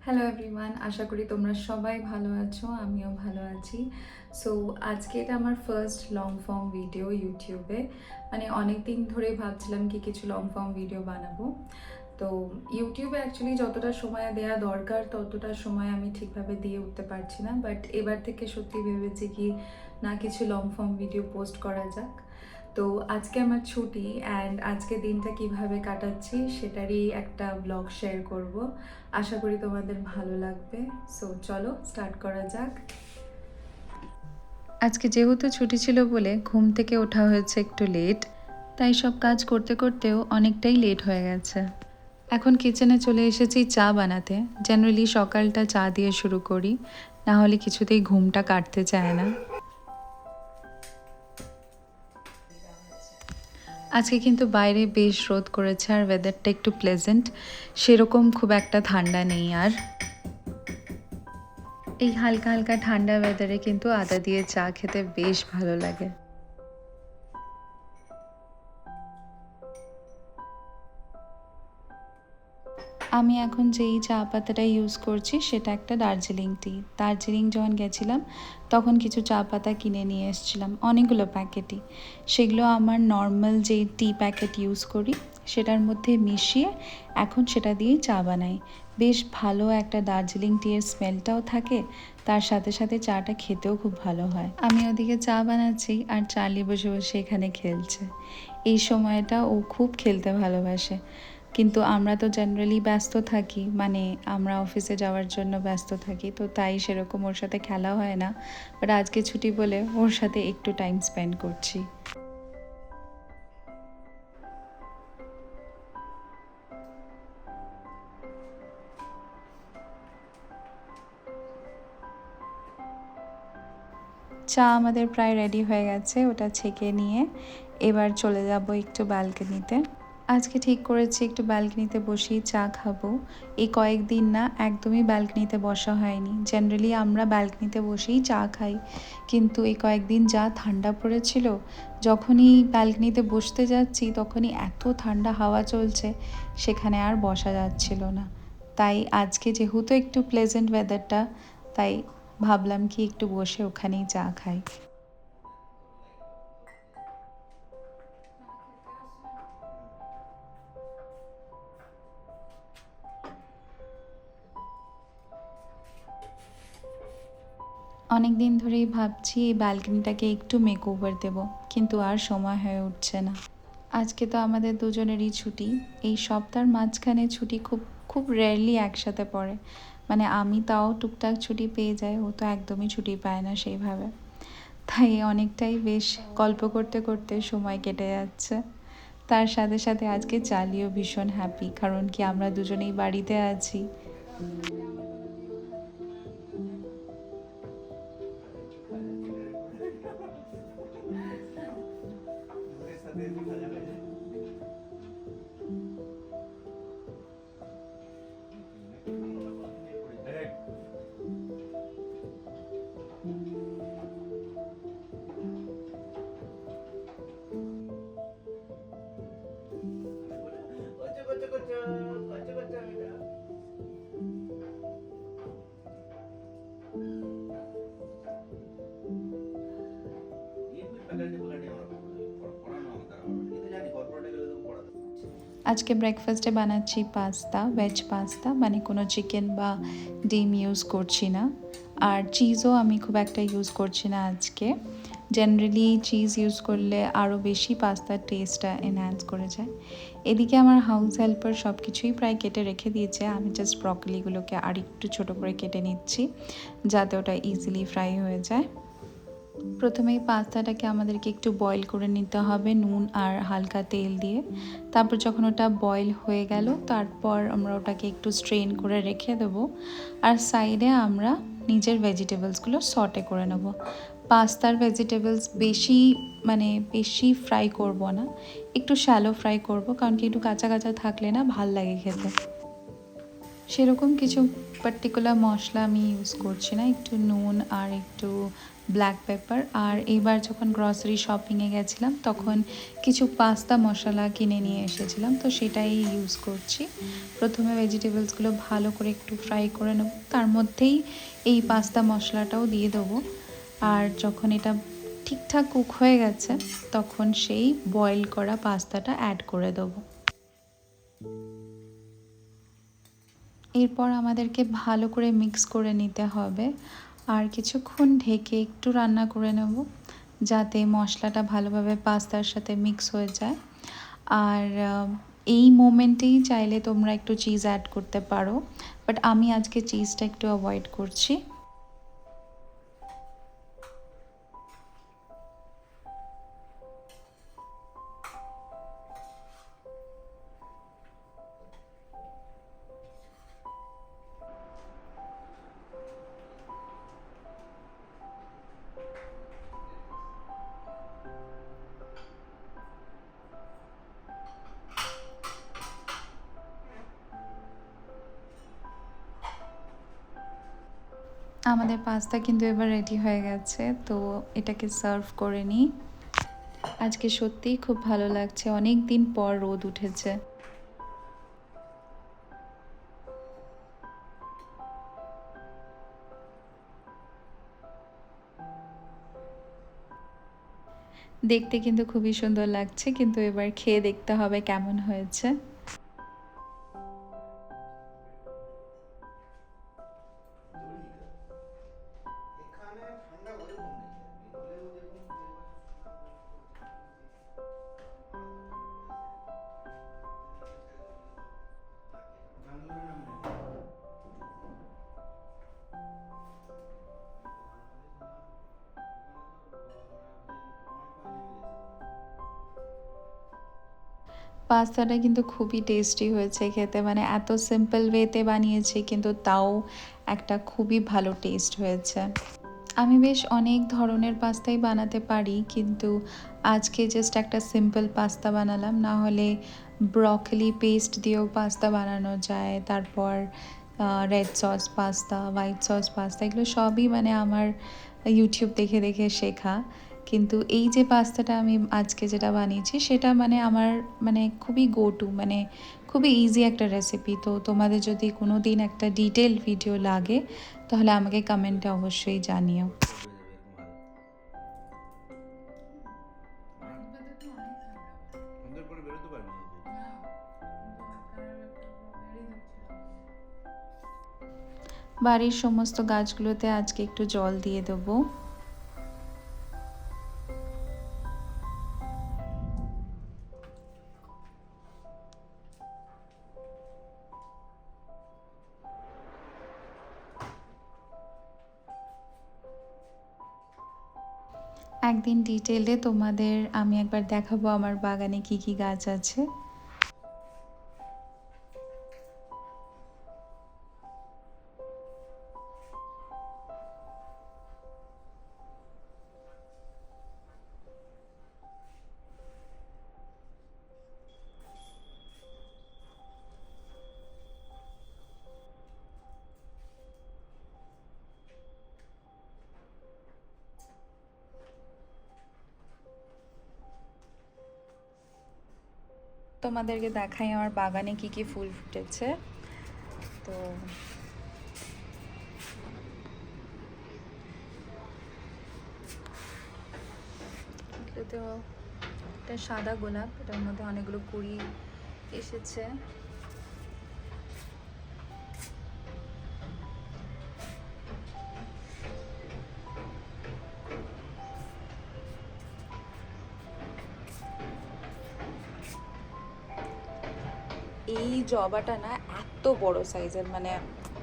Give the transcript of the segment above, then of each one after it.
Hello everyone, আশা করি তোমরা সবাই ভালো আছো, আমিও ভালো আছি। সো আজকে এটা আমার ফার্স্ট লং ফর্ম ভিডিও ইউটিউবে। মানে অনেক দিন ধরেই ভাবছিলাম কি কিছু লং ফর্ম ভিডিও বানাবো। তো ইউটিউবে অ্যাকচুয়ালি যতটা সময় দেওয়া দরকার ততটা সময় আমি ঠিকভাবে দিয়ে উঠতে পারছি না, বাট এবার থেকে সত্যি ভেবেছি কি না কিছু লং ফর্ম ভিডিও পোস্ট করা যাক। তো আজকে আমার ছুটি অ্যান্ড আজকে দিনটা কিভাবে কাটাচ্ছি সেটারই একটা ব্লগ শেয়ার করব। আশা করি তোমাদের ভালো লাগবে। সো চলো স্টার্ট করা যাক। আজকে যেহেতু ছুটি ছিল বলে ঘুম থেকে ওঠা হয়েছে একটু লেট, তাই সব কাজ করতে করতেও অনেকটাই লেট হয়ে গেছে। এখন কিচেনে চলে এসেছি চা বানাতে। জেনারেলি সকালটা চা দিয়ে শুরু করি, না হলে কিছুতেই ঘুমটা কাটতে চায় না। আজকে কিন্তু বাইরে বেশ রোদ করেছে আর ওয়েদারটা একটু প্লেজেন্ট, সেরকম খুব একটা ঠান্ডা নেই। আর এই হালকা হালকা ঠান্ডা ওয়েদারে কিন্তু আদা দিয়ে চা খেতে বেশ ভালো লাগে। আমি এখন যেই চা পাতাটা ইউজ করছি সেটা একটা দার্জিলিং টি। দার্জিলিং যখন গেছিলাম তখন কিছু চা পাতা কিনে নিয়ে এসেছিলাম, অনেকগুলো প্যাকেটই। সেগুলো আমার নর্মাল যে টি প্যাকেট ইউজ করি সেটার মধ্যে মিশিয়ে এখন সেটা দিয়েই চা বানাই। বেশ ভালো একটা দার্জিলিং টি এর স্মেলটাও থাকে, তার সাথে সাথে চাটা খেতেও খুব ভালো হয়। আমি ওদিকে চা বানাচ্ছি আর চার্লি বসে বসে এখানে খেলছে। এই সময়টা ও খুব খেলতে ভালোবাসে, কিন্তু আমরা তো জেনারেলি ব্যস্ত থাকি, মানে আমরা অফিসে যাওয়ার জন্য ব্যস্ত থাকি, তো তাই সেরকম ওর সাথে খেলা হয় না। বাট আজকে ছুটি বলে ওর সাথে একটু টাইম স্পেন্ড করছি। চা আমাদের প্রায় রেডি হয়ে গেছে, ওটা ছেঁকে নিয়ে এবার চলে যাব একটু ব্যালকনিতে। আজকে ঠিক করেছি একটু ব্যালকনিতে বসেই চা খাবো। এই কয়েকদিন না একদমই ব্যালকনিতে বসা হয়নি। জেনারেলি আমরা ব্যালকনিতে বসেই চা খাই, কিন্তু এই কয়েকদিন যা ঠান্ডা পড়েছিল, যখনই ব্যালকনিতে বসতে যাচ্ছি তখনই এত ঠান্ডা হাওয়া চলছে, সেখানে আর বসা যাচ্ছিল না। তাই আজকে যেহেতু একটু প্লেজেন্ট ওয়েদারটা, তাই ভাবলাম কি একটু বসে ওখানেই চা খাই। অনেক দিন ধরেই ভাবছি এই ব্যালকনিটাকে একটু মেকওভার দেব, কিন্তু আর সময় হয়ে উঠছে না। আজকে তো আমাদের দুজনেরই ছুটি। এই সপ্তাহের মাঝখানে ছুটি খুব খুব রেয়ারলি একসাথে পড়ে। মানে আমি তাও টুকটাক ছুটি পেয়ে যাই, ও তো একদমই ছুটি পায় না সেইভাবে। তাই অনেকটাই বেশ গল্প করতে করতে সময় কেটে যাচ্ছে। তার সাথে সাথে আজকে চালিও ভীষণ হ্যাপি, কারণ কি আমরা দুজনেই বাড়িতে আছি। আজকে ব্রেকফাস্টে বানাচ্ছি পাস্তা, ভেজ পাস্তা, মানে কোনো চিকেন বা ডিম ইউজ করছি না। আর চিজও আমি খুব একটা ইউজ করছি না আজকে। জেনারেলি চিজ ইউজ করলে আরও বেশি পাস্তার টেস্টটা এনহ্যান্স করে যায়। এদিকে আমার হাউস হেল্পার সব কিছুই প্রায় কেটে রেখে দিয়েছে, আমি জাস্ট ব্রকলিগুলোকে আর একটু ছোটো করে কেটে নিচ্ছি যাতে ওটা ইজিলি ফ্রাই হয়ে যায়। প্রথমেই পাস্তাটাকে আমাদেরকে একটু বয়েল করে নিতে হবে নুন আর হালকা তেল দিয়ে। তারপর যখন ওটা বয়েল হয়ে গেল তারপর আমরা ওটাকে একটু স্ট্রেন করে রেখে দেবো। আর সাইডে আমরা নিজের ভেজিটেবলসগুলো সটে করে নেব। পাস্তার ভেজিটেবলস বেশি ফ্রাই করব না, একটু শ্যালো ফ্রাই করব, কারণ কি একটু কাঁচা কাঁচা থাকলে না ভাল লাগে খেতে। সেরকম কিছু পার্টিকুলার মশলা আমি ইউজ করছি না, একটু নুন আর একটু ব্ল্যাক পেপার। আর এইবার যখন গ্রসারি শপিংয়ে গেছিলাম তখন কিছু পাস্তা মশলা কিনে নিয়ে এসেছিলাম, তো সেটাই ইউজ করছি। প্রথমে ভেজিটেবলসগুলো ভালো করে একটু ফ্রাই করে নেব, তার মধ্যেই এই পাস্তা মশলাটাও দিয়ে দেবো। আর যখন এটা ঠিকঠাক কুক হয়ে গেছে তখন সেই বয়েল করা পাস্তাটা অ্যাড করে দেবো। এরপর আমাদেরকে ভালো করে মিক্স করে নিতে হবে আর কিছুক্ষণ ঢেকে একটু রান্না করে নেব যাতে মশলাটা ভালোভাবে পাস্তার সাথে মিক্স হয়ে যায়। আর এই মোমেন্টেই চাইলে তোমরা একটু চিজ অ্যাড করতে পারো, বাট আমি আজকে চিজটা একটু অ্যাভয়েড করছি। আমাদের পাস্তা কিন্তু এবার রেডি হয়ে গেছে, তো এটাকে সার্ভ করে নিই। আজকে সত্যিই খুব ভালো লাগছে, অনেক দিন পর রোদ উঠেছে। দেখতে কিন্তু খুবই সুন্দর লাগছে, কিন্তু এবার খেয়ে দেখতে হবে কেমন হয়েছে। পাস্তাটা কিন্তু খুবই টেস্টি হয়েছে খেতে, মানে এত সিম্পল ওয়েতে বানিয়েছি কিন্তু তাও একটা খুবই ভালো টেস্ট হয়েছে। আমি বেশ অনেক ধরনের পাস্তাই বানাতে পারি, কিন্তু আজকে জাস্ট একটা সিম্পল পাস্তা বানালাম। না হলে ব্রকলি পেস্ট দিয়েও পাস্তা বানানো যায়, তারপর red sauce pasta, white sauce pasta, এগুলো সবই মানে আমার ইউটিউব দেখে দেখে শেখা। কিন্তু এই যে পাস্তাটা আমি আজকে যেটা বানিয়েছি সেটা মানে আমার মানে খুবই গো টু, মানে খুবই ইজি একটা রেসিপি। তো তোমাদের যদি কোনো দিন একটা ডিটেল ভিডিও লাগে তাহলে আমাকে কমেন্টে অবশ্যই জানিও। বাড়ির সমস্ত গাছগুলোতে আজকে একটু জল দিয়ে দেবো। একদিন ডিটেলে তোমাদের আমি একবার দেখাবো আমার বাগানে কি কি গাছ আছে। তোমাদেরকে দেখাই আমার বাগানে কি কি ফুল ফুটেছে। তো এগুলোতে এটা সাদা গোলাপ, এটার মধ্যে অনেকগুলো কুড়ি এসেছে। এই জবাটা না এত বড় সাইজের, মানে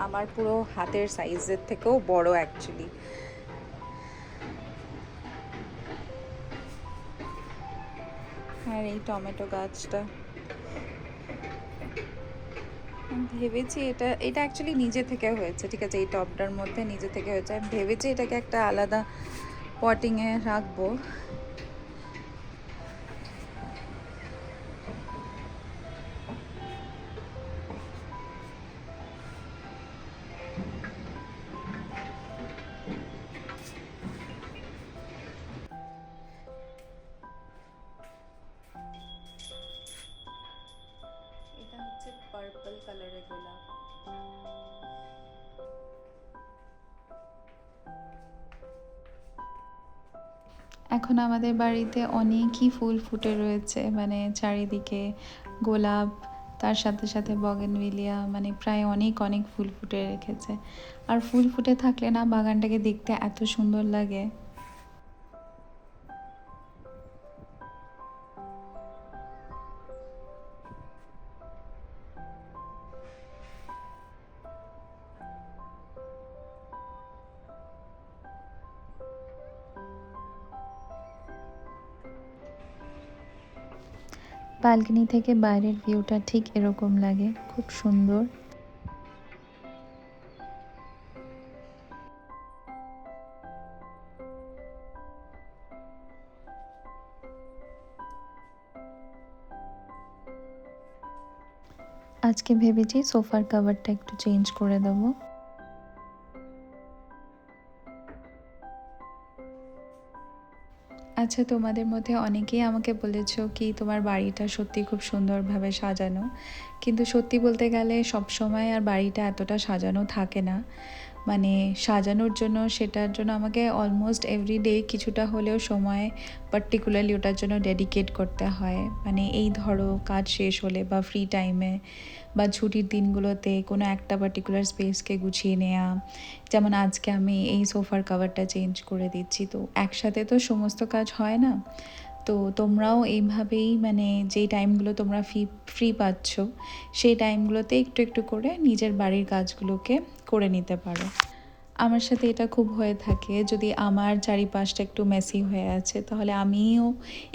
আমার পুরো হাতের সাইজের থেকেও বড় অ্যাকচুয়ালি। আর এই টমেটো গাছটা ভেবেছি এটা এটা অ্যাকচুয়ালি নিজে থেকে হয়েছে, ঠিক আছে, এই টবটার মধ্যে নিজে থেকে হয়েছে। আমি ভেবেছি এটাকে একটা আলাদা পটিংয়ে রাখবো। এখন আমাদের বাড়িতে অনেকই ফুল ফুটে রয়েছে, মানে চারিদিকে গোলাপ, তার সাথে সাথে বগেনভিলিয়া, মানে প্রায় অনেক অনেক ফুল ফুটে রেখেছে। আর ফুল ফুটে থাকলে না বাগানটাকে দেখতে এত সুন্দর লাগে। বালকনি থেকে বাইরের ভিউটা ঠিক এরকম লাগে, খুব সুন্দর। আজকে ভেবেছি সোফার কভারটা একটু চেঞ্জ করে দেবো। আচ্ছা, তোমাদের মধ্যে অনেকেই আমাকে বলেছো কি তোমার বাড়িটা সত্যি খুব সুন্দরভাবে সাজানো, কিন্তু সত্যি বলতে গেলে সবসময় আর বাড়িটা এতটা সাজানো থাকে না। মানে সাজানোর জন্য, সেটার জন্য আমাকে অলমোস্ট এভরিডে কিছুটা হলেও সময় পার্টিকুলারলি ওটার জন্য ডেডিকেট করতে হয়। মানে এই ধরো কাজ শেষ হলে বা ফ্রি টাইমে বা ছুটির দিনগুলোতে কোনো একটা পার্টিকুলার স্পেসকে গুছিয়ে নেওয়া। যেমন আজকে আমি এই সোফার কভারটা চেঞ্জ করে দিচ্ছি, তো একসাথে তো সমস্ত কাজ হয় না। তো তোমরাও এইভাবেই, মানে যেই টাইমগুলো তোমরা ফ্রি পাচ্ছ সেই টাইমগুলোতে একটু একটু করে নিজের বাড়ির কাজগুলোকে করে নিতে পারো। আমার সাথে এটা খুব হয়ে থাকে, যদি আমার চারিপাশটা একটু মেসি হয়ে আছে তাহলে আমিও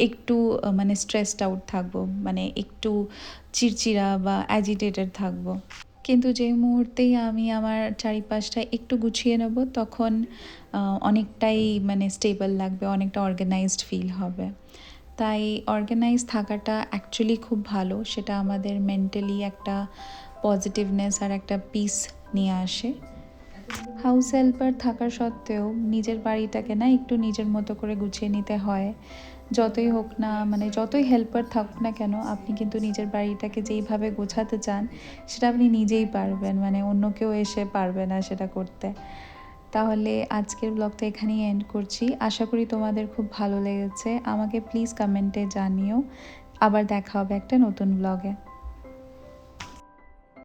একটু মানে স্ট্রেসড আউট থাকবো, মানে একটু চিড়চিড়া বা অ্যাজিটেটেড থাকবো। কিন্তু যে মুহূর্তেই আমি আমার চারিপাশটা একটু গুছিয়ে নেব তখন অনেকটাই মানে স্টেবল লাগবে, অনেকটা অর্গানাইজড ফিল হবে। তাই অর্গানাইজ থাকাটা অ্যাকচুয়ালি খুব ভালো, সেটা আমাদের মেন্টালি একটা পজিটিভনেস আর একটা পিস নিয়ে আসে। হাউস হেল্পার থাকা সত্ত্বেও নিজের বাড়িটাকে না একটু নিজের মতো করে গুছিয়ে নিতে হয়। যতই হোক না, মানে যতই হেল্পার থাকুক না কেন, আপনি কিন্তু নিজের বাড়িটাকে যেইভাবে গোছাতে চান সেটা আপনি নিজেই পারবেন, মানে অন্য কেউ এসে পারবে না সেটা করতে। তাহলে আজকের ব্লগটা এখানেই এন্ড করছি। আশা করি তোমাদের খুব ভালো লেগেছে। আমাকে প্লিজ কমেন্টে জানিও। আবার দেখা হবে একটা নতুন ব্লগে।